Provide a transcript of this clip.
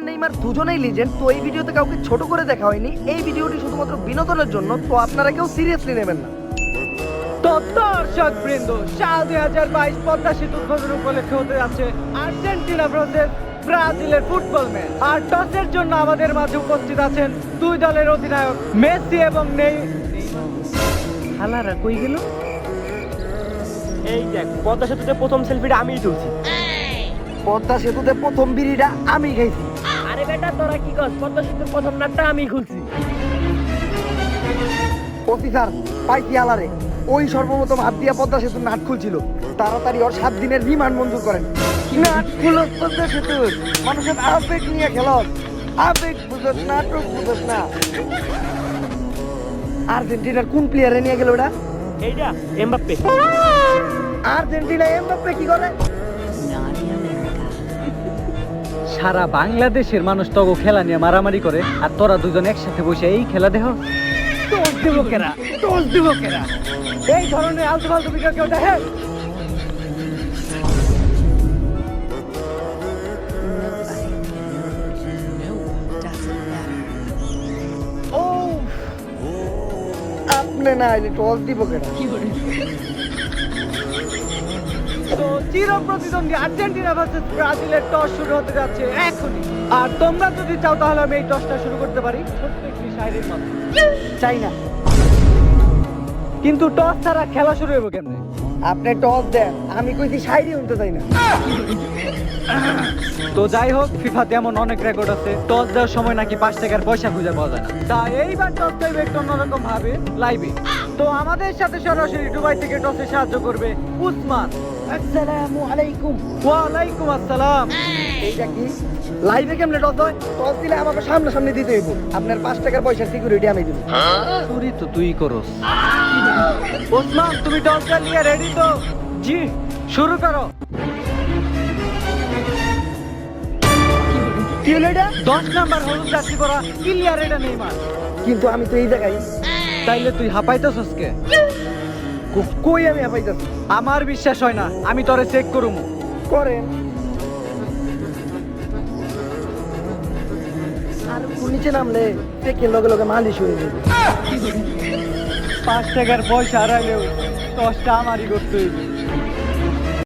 Neymar দুজনেই legend, তো এই ভিডিওতে কাউকে ছোট করে দেখা হয়নি। এই ভিডিওটি শুধুমাত্র বিনোদনের জন্য, তো আপনারা কেউ সিরিয়াসলি নেবেন না। তো দর্শক বৃন্দ, সাল 2022 পদ্মা সেতু উদ্বোধন উপলক্ষে হতে যাচ্ছে আর্জেন্টিনা ভার্সেস ব্রাজিলের ফুটবল ম্যাচ। আর টসের জন্য আমাদের মাঝে উপস্থিত আছেন দুই দলের অধিনায়ক মেসি এবং হালারা কই গেল? এই দেখ, পদ্মা সেতুতে প্রথম সেলফিটা আমিই তুলছি। পদ্মা সেতুতে প্রথম বিড়িটা আমি খাইছি। আরে বেটা, তোরা কি কর? পদ্মা সেতুর প্রথম নাটটা আমি খুলছি। অফিসার পাইছি আলারে, ওই সর্বপ্রথম হাত দিয়া পদ্মা সেতুর নাট খুলছিল। তাড়াতাড়ি ওর 7 দিনের রিমান্ড মঞ্জুর করেন। নাট খুলস পদ্মা সেতুর, মানুষের আবেগ নিয়ে খেলস, আবেগ বুঝস, নাটক বুঝস না। আর্জেন্টিনার কোন প্লেয়ারে নিয়ে গেল ওটা? এইটা এমবাপ্পে। আর্জেন্টিনা এমবাপ্পে কি করে? সারা বাংলাদেশের মানুষ তগো খেলা নিয়ে মারামারি করে, আর তোরা দুজন একসাথে বসে এই খেলা দেখ। টস দেব কেরা, টস দেব কেরা? এই ধরনের আলতু ফালতু বিষয় কেউ দেখে? ও আপনি না আইলে টস দিব কেন? তো চির প্রতিদ্বন্দ্বী আর্জেন্টিনা ভার্সেস ব্রাজিলের টস শুরু হতে যাচ্ছে এখনই। আর তোমরা যদি চাও তাহলে আমি এই টসটা শুরু করতে পারি ছোট্ট একটি শায়রির মাধ্যমে। চাই না। কিন্তু টস ছাড়া খেলা শুরু হবে কেমনে? আপনি টস দেন, আমি কইছি শাইরি উনতে চাই না। তো যাই হোক, ফিফাতে এমন অনেক রেকর্ড আছে, টস দেওয়ার সময় নাকি 5 টাকার পয়সা খুঁজে পাওয়া যায় না। তা এইবার টস দেবে একটু অন্যরকম ভাবে, লাইভে। তো আমাদের সাথে সরাসরি দুবাই থেকে টসে সাহায্য করবে উসমান। আসসালামু আলাইকুম। ওয়ালাইকুম আসসালাম। এইটা কি লাইভে কেমনে টস হয়? টস দিলে আমাকে সামনে দিতে হইব। আপনার 5 টাকার পয়সার সিকিউরিটি আমি দিব। চুরি তো তুই করস। ওসমান, তুমি টসটা নিয়ে রেডি তো? জি, শুরু করো। কি হলো এটা? 10 নাম্বার হলুদ জার্সি পরা ক্লিয়ার, এটা নেইমার। কিন্তু আমি তো এই জায়গায়। তাইলে তুই হাঁপাইতেছস কে? কই আমি পাইতাছি? আমার বিশ্বাস হয় না, আমি তোরে চেক করুম। করেন। আর নিচে নামলে চেকের লগে লগে মালিশ হয়ে যাবে। 5 টাকার পয়সা হারাইলেও টসটা আমারই করতে হইবে।